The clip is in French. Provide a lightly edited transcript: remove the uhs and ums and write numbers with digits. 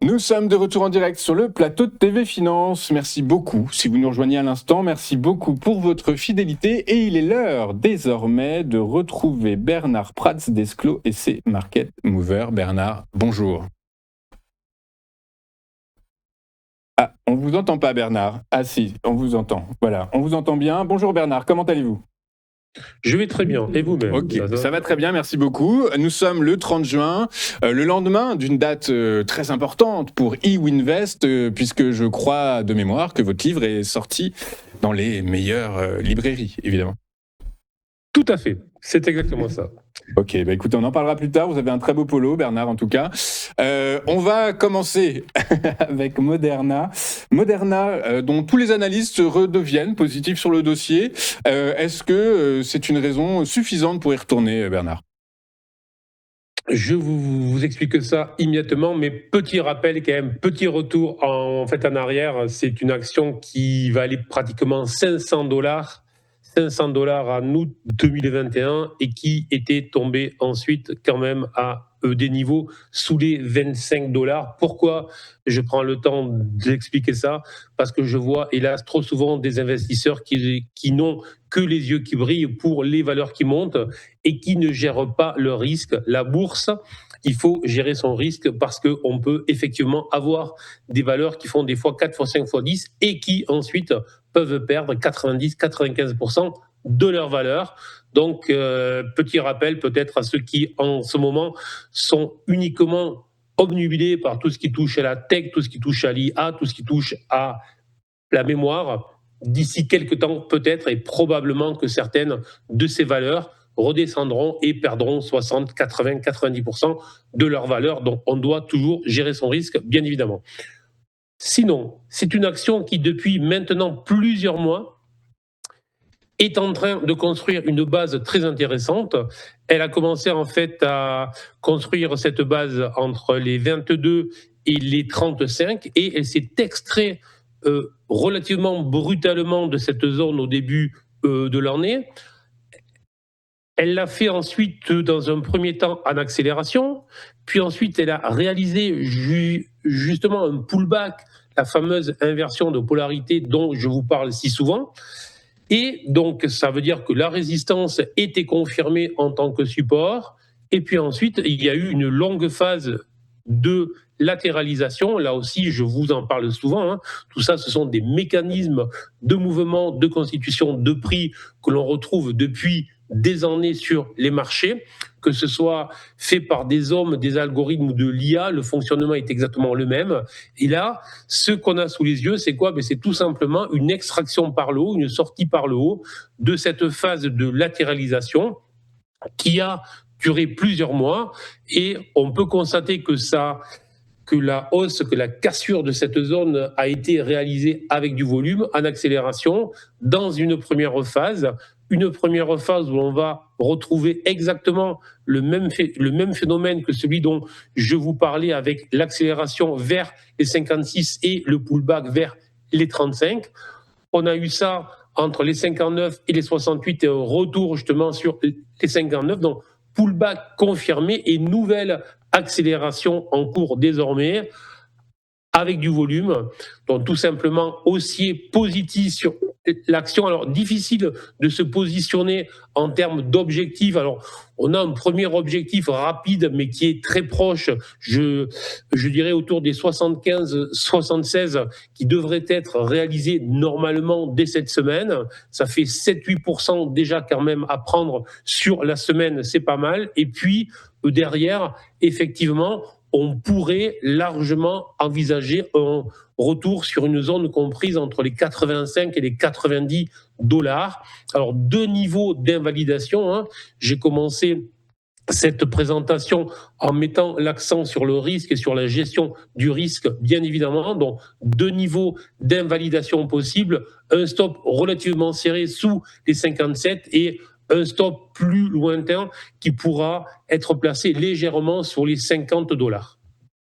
Nous sommes de retour en direct sur le plateau de TV Finance. Merci beaucoup si vous nous rejoignez à l'instant. Merci beaucoup pour votre fidélité. Et il est l'heure désormais de retrouver Bernard Prats d'Esclos et ses Market Movers. Bernard, bonjour. Ah, on vous entend pas Bernard. Ah si, on vous entend. Voilà, on vous entend bien. Bonjour Bernard, comment allez-vous ? Je vais très bien, et vous-même? Ok, ça va très bien, merci beaucoup. Nous sommes le 30 juin, le lendemain d'une date très importante pour eWinvest, puisque je crois de mémoire que votre livre est sorti dans les meilleures librairies, évidemment. Tout à fait, c'est exactement ça. Ok, écoutez, on en parlera plus tard. Vous avez un très beau polo, Bernard, en tout cas. On va commencer avec Moderna. Moderna, dont tous les analystes redeviennent positifs sur le dossier. Est-ce que c'est une raison suffisante pour y retourner, Bernard ? Je vous explique ça immédiatement, mais petit rappel quand même, petit retour en arrière. C'est une action qui va aller pratiquement $500 en août 2021 et qui était tombée ensuite quand même à des niveaux sous les $25. Pourquoi je prends le temps d'expliquer ça? Parce que je vois hélas trop souvent des investisseurs qui n'ont que les yeux qui brillent pour les valeurs qui montent et qui ne gèrent pas le risque. La bourse, il faut gérer son risque parce qu'on peut effectivement avoir des valeurs qui font des fois 4 fois 5 fois 10 et qui ensuite peuvent perdre 90-95% de leur valeur. Donc, petit rappel peut-être à ceux qui en ce moment sont uniquement obnubilés par tout ce qui touche à la tech, tout ce qui touche à l'IA, tout ce qui touche à la mémoire. D'ici quelques temps peut-être et probablement que certaines de ces valeurs redescendront et perdront 60, 80, 90% de leur valeur. Donc, on doit toujours gérer son risque, bien évidemment. Sinon, c'est une action qui, depuis maintenant plusieurs mois, est en train de construire une base très intéressante. Elle a commencé en fait à construire cette base entre les 22 et les 35 et elle s'est extrait relativement brutalement de cette zone au début de l'année. Elle l'a fait ensuite dans un premier temps en accélération, puis ensuite elle a réalisé justement un pullback, la fameuse inversion de polarité dont je vous parle si souvent. Et donc ça veut dire que la résistance était confirmée en tant que support. Et puis ensuite, il y a eu une longue phase de latéralisation. Là aussi, je vous en parle souvent. Tout ça, ce sont des mécanismes de mouvement, de constitution de prix que l'on retrouve depuis des années sur les marchés, que ce soit fait par des hommes, des algorithmes ou de l'IA, le fonctionnement est exactement le même. Et là, ce qu'on a sous les yeux, c'est quoi ? C'est tout simplement une extraction par le haut, une sortie par le haut de cette phase de latéralisation qui a duré plusieurs mois. Et on peut constater que la hausse, que la cassure de cette zone a été réalisée avec du volume, en accélération, dans une première phase où on va retrouver exactement le même phénomène que celui dont je vous parlais avec l'accélération vers les 56 et le pullback vers les 35. On a eu ça entre les 59 et les 68 et un retour justement sur les 59. Donc, pullback confirmé et nouvelle accélération en cours désormais avec du volume. Donc, tout simplement, haussier positif sur l'action. Alors, difficile de se positionner en termes d'objectifs. Alors, on a un premier objectif rapide, mais qui est très proche, je dirais autour des 75-76, qui devrait être réalisé normalement dès cette semaine. Ça fait 7-8% déjà quand même à prendre sur la semaine, c'est pas mal. Et puis, derrière, effectivement, on pourrait largement envisager un retour sur une zone comprise entre les 85 et les $90. Alors, deux niveaux d'invalidation. J'ai commencé cette présentation en mettant l'accent sur le risque et sur la gestion du risque, bien évidemment. Donc, deux niveaux d'invalidation possibles. Un stop relativement serré sous les 57 et un stop plus lointain qui pourra être placé légèrement sur les $50.